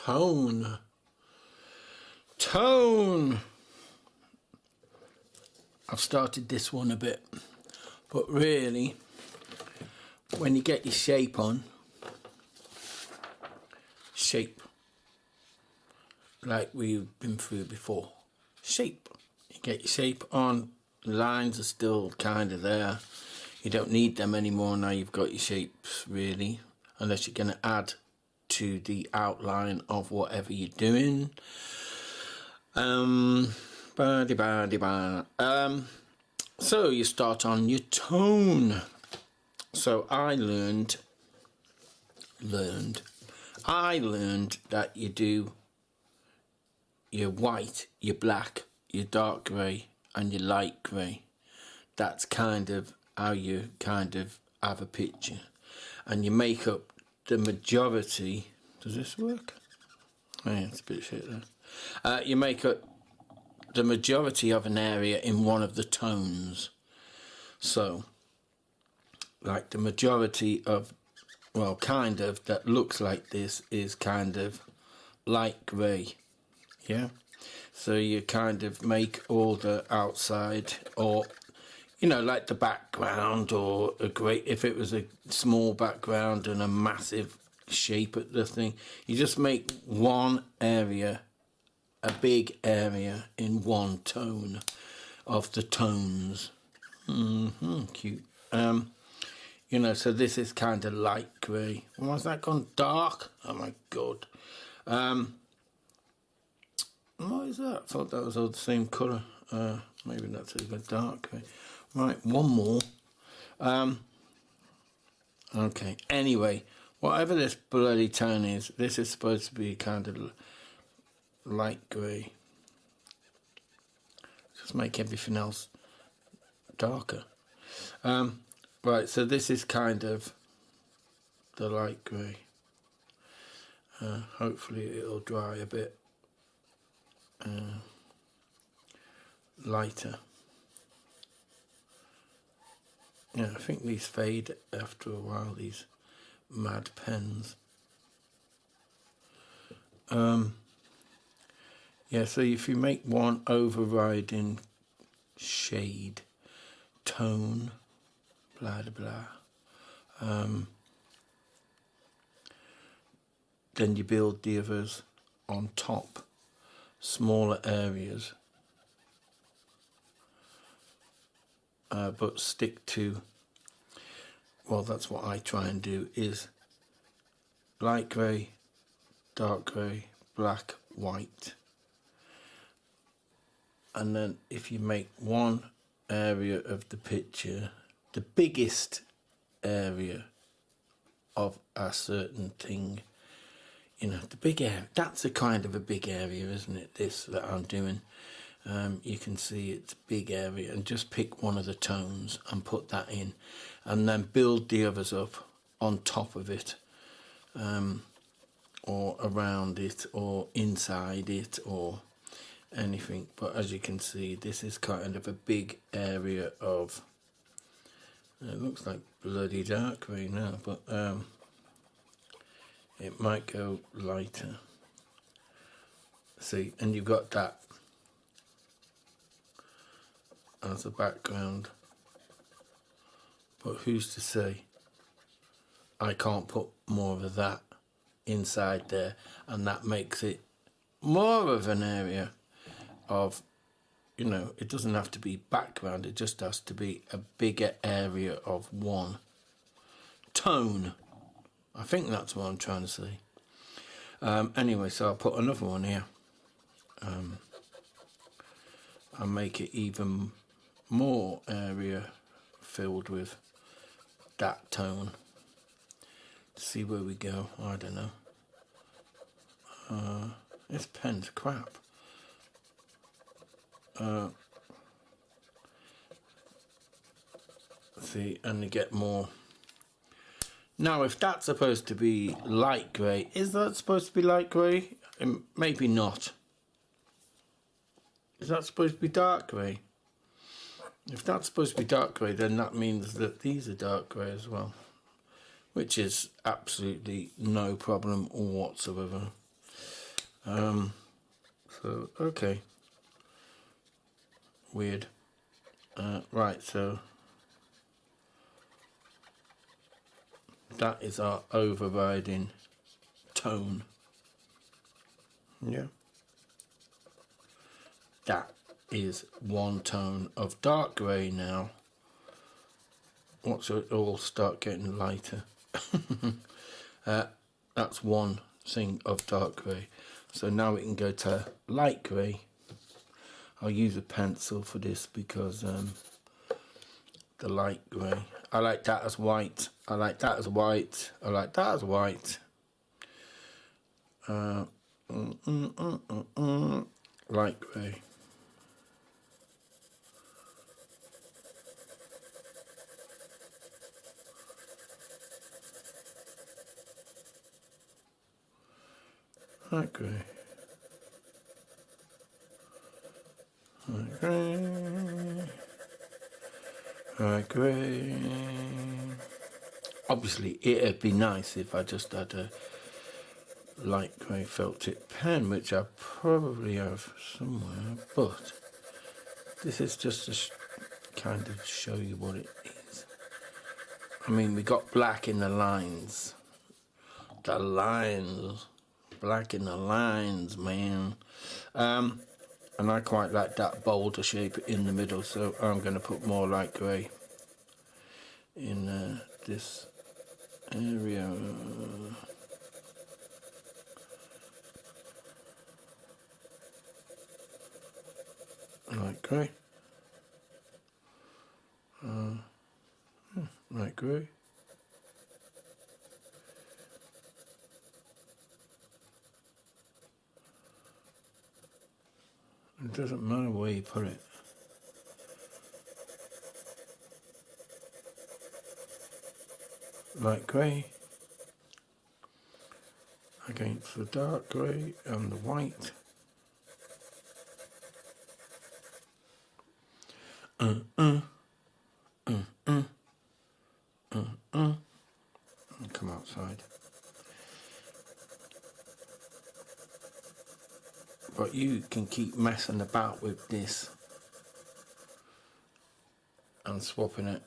tone. Tone. I've started this one a bit, but really, when you get your shape on, shape, like we've been through before, shape. You get your shape on, the lines are still kind of there. You don't need them anymore now you've got your shapes, really, unless you're going to add to the outline of whatever you're doing. So you start on your tone. So I learned that you do your white, your black, your dark grey and your light grey. That's kind of how you kind of have a picture, and you make up the majority. Does this work? Oh yeah, it's a bit shit there. You make up the majority of an area in one of the tones. So like the majority of, well, kind of, that looks like this is kind of light grey. Yeah, so you kind of make all the outside, or you know, like the background, or a great, if it was a small background and a massive shape at the thing, you just make one area, a big area in one tone of the tones. Cute. You know, so this is kind of light grey. Why's that gone dark? Oh my god. What is that? I thought that was all the same colour. Maybe that's a bit dark grey. Right, one more. Okay, anyway, whatever this bloody tone is, this is supposed to be kind of light grey. Just make everything else darker. Right, so this is kind of the light grey. Hopefully it'll dry a bit lighter. Yeah, I think these fade after a while, these mad pens. Yeah, so if you make one overriding shade, tone, blah blah, then you build the others on top, smaller areas, but stick to, well, that's what I try and do, is light grey, dark grey, black, white. And then if you make one area of the picture, the biggest area of a certain thing, you know, the big area, that's a kind of a big area, isn't it, this that I'm doing? You can see it's a big area, and just pick one of the tones and put that in, and then build the others up on top of it, or around it, or inside it, or anything. But as you can see, this is kind of a big area of, it looks like bloody dark grey now, but it might go lighter. See, and you've got that as a background, but who's to say I can't put more of that inside there, and that makes it more of an area of, you know, it doesn't have to be background, it just has to be a bigger area of one tone. I think that's what I'm trying to say. Anyway, so I'll put another one here. I'll make it even more area filled with that tone. See where we go. I don't know. This pen's crap. See, and you get more. Now, if that's supposed to be light grey, is that supposed to be light grey? Maybe not. Is that supposed to be dark grey? If that's supposed to be dark grey, then that means that these are dark grey as well, which is absolutely no problem whatsoever. So, okay. Weird. Right, so that is our overriding tone. Yeah. That is one tone of dark grey now. Watch it all start getting lighter. That's one thing of dark grey. So now we can go to light grey. I'll use a pencil for this because the light grey. I like that as white. I like that as white. I like that as white. Light grey. Light grey. Light grey. Light grey. Obviously, it'd be nice if I just had a light grey felt tip pen, which I probably have somewhere, but this is just to kind of show you what it is. I mean, we got black in the lines. The lines. Black in the lines, man. And I quite like that bolder shape in the middle, so I'm going to put more light grey in this area. Light grey. Light grey. It doesn't matter where you put it. Light grey against the dark grey and the white. Come outside. But you can keep messing about with this and swapping it.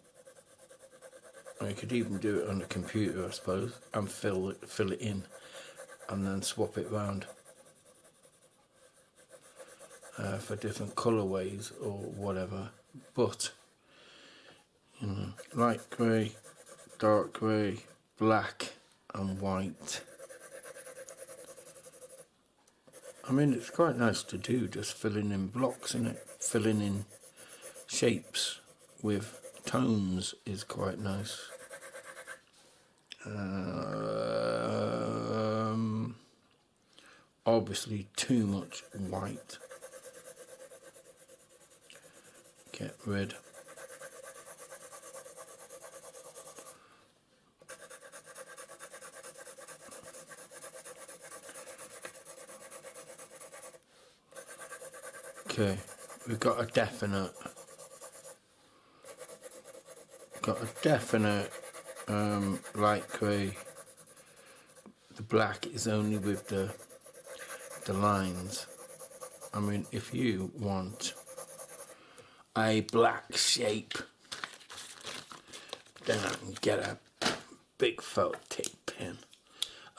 Or you could even do it on the computer, I suppose, and fill it in and then swap it round for different colourways or whatever. But, you know, light grey, dark grey, black and white. I mean, it's quite nice to do, just filling in blocks, isn't it? Filling in shapes with tones is quite nice. Obviously too much white. Get rid. Okay, we've got a definite light grey. The black is only with the lines. I mean, if you want a black shape, then I can get a big felt tip pen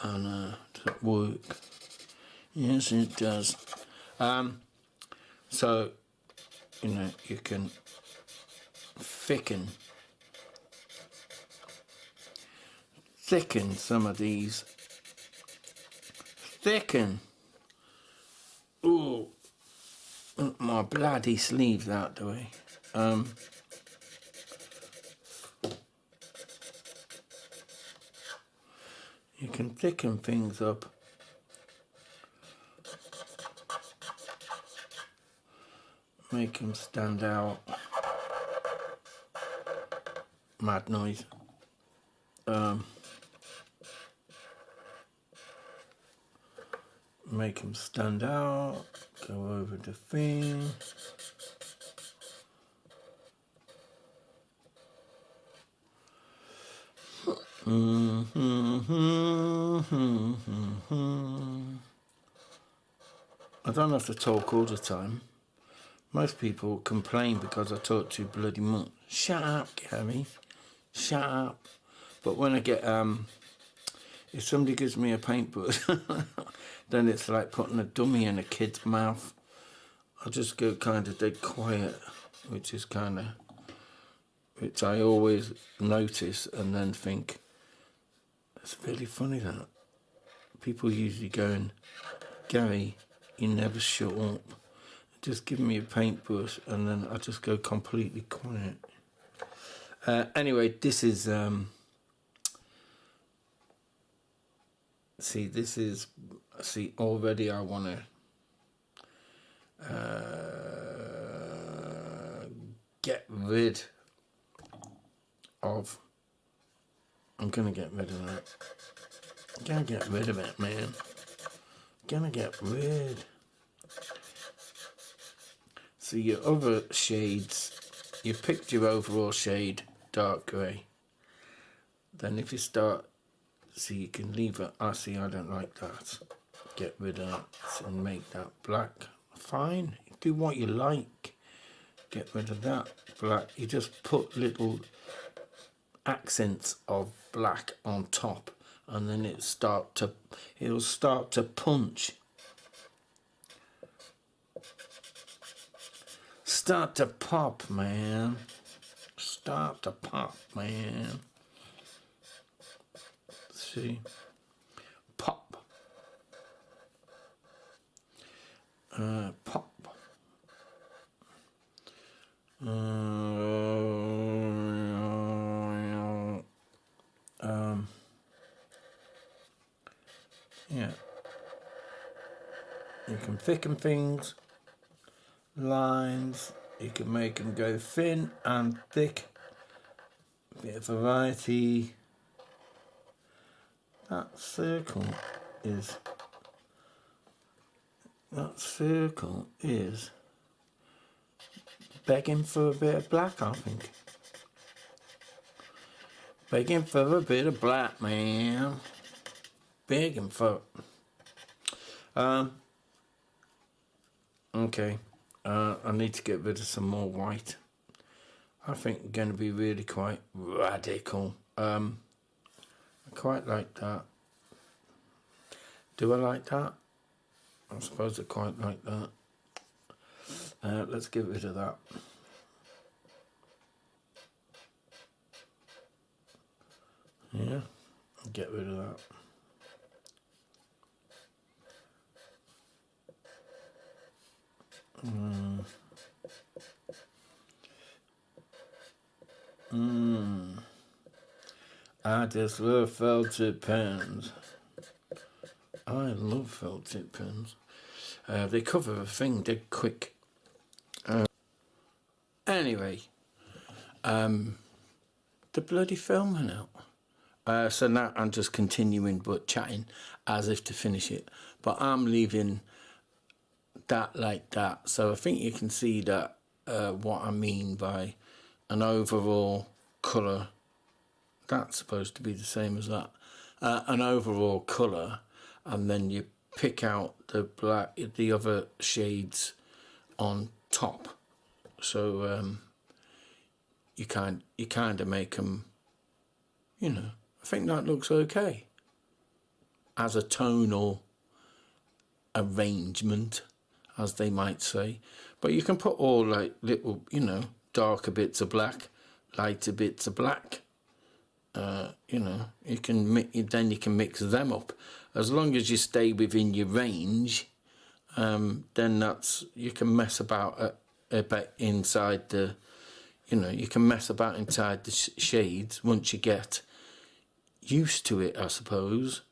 and does it work? Yes, it does. So, you know, you can thicken some of these. Ooh, my bloody sleeves out the way. You can thicken things up. Make them stand out. Mad noise. Make them stand out. Go over the thing. I don't have to talk all the time. Most people complain because I talk too bloody much. Shut up, Gary. Shut up. But when I get, if somebody gives me a paintbrush, then it's like putting a dummy in a kid's mouth. I just go kind of dead quiet, which I always notice and then think, it's really funny that. People usually going, Gary, you never shut up. Just give me a paintbrush and then I just go completely quiet. Anyway, this is already I want to get rid of. I'm gonna get rid of that. Gonna get rid of it, man. Gonna get rid. So your other shades, you picked your overall shade, dark grey. Then if you start, so you can leave it, I don't like that. Get rid of that and make that black. Fine, do what you like. Get rid of that black. You just put little accents of black on top and then it'll start to punch. Start to pop, man. Start to pop, man. See? Pop. Pop. Yeah. You can thicken things. Lines, you can make them go thin and thick, a bit of variety. That circle is begging for a bit of black, I think. Begging for a bit of black, man. Begging for okay. I need to get rid of some more white. I think I'm going to be really quite radical. I quite like that. Do I like that? I suppose I quite like that. Let's get rid of that. Yeah, get rid of that. I just love felt tip pens. I love felt tip pens. They cover a thing dead quick. Anyway, the bloody film went out. So now I'm just continuing but chatting as if to finish it. But I'm leaving that like that. So I think you can see that what I mean by an overall colour. That's supposed to be the same as that. An overall colour, and then you pick out the black, the other shades on top. So you kind of make them, you know. I think that looks okay as a tonal arrangement, as they might say. But you can put all like little, you know, darker bits of black, lighter bits of black. You know, you can then you can mix them up as long as you stay within your range. Then you can mess about a bit inside the, you know, you can mess about inside the shades once you get used to it, I suppose.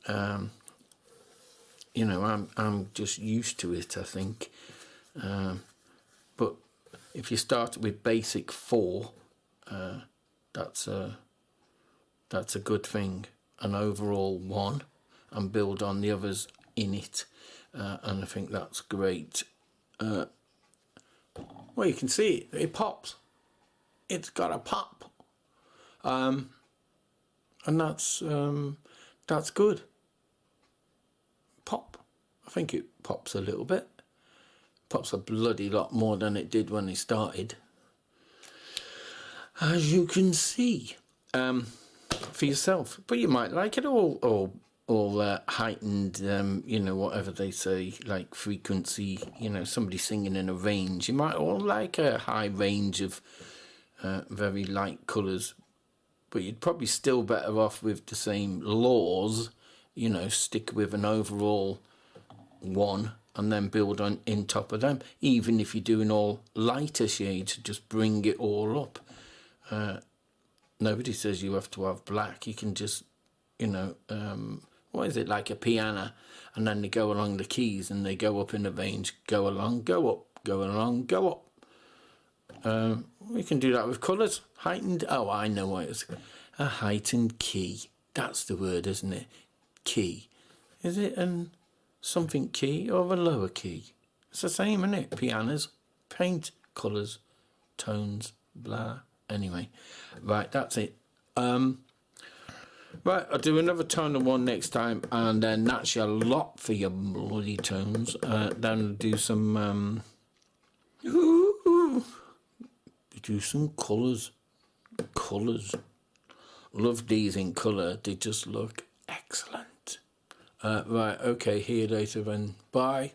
You know, I'm just used to it, I think. But if you start with basic 4, that's a good thing. An overall 1, and build on the others in it, and I think that's great. Well, you can see it pops. It's got a pop, and that's good. Pop. I think it pops a little bit. Pops a bloody lot more than it did when it started. As you can see, for yourself. But you might like it all heightened, you know, whatever they say, like frequency, you know, somebody singing in a range. You might all like a high range of very light colours, but you'd probably still better off with the same laws, you know, stick with an overall one and then build on in top of them. Even if you're doing all lighter shades, just bring it all up. Nobody says you have to have black. You can just, you know, what is it, like a piano, and then they go along the keys and they go up in the range, go along, go up, go along, go up. We can do that with colours. Heightened, oh, I know what it is. A heightened key. That's the word, isn't it? Key. Is it something key or a lower key? It's the same, isn't it? Pianos, paint, colours, tones, blah. Anyway, right, that's it. Right, I'll do another tonal one next time, and then that's your lot for your bloody tones. Then do some do some colours. Colours. Love these in colour. They just look excellent. Right, okay, here later then. Bye.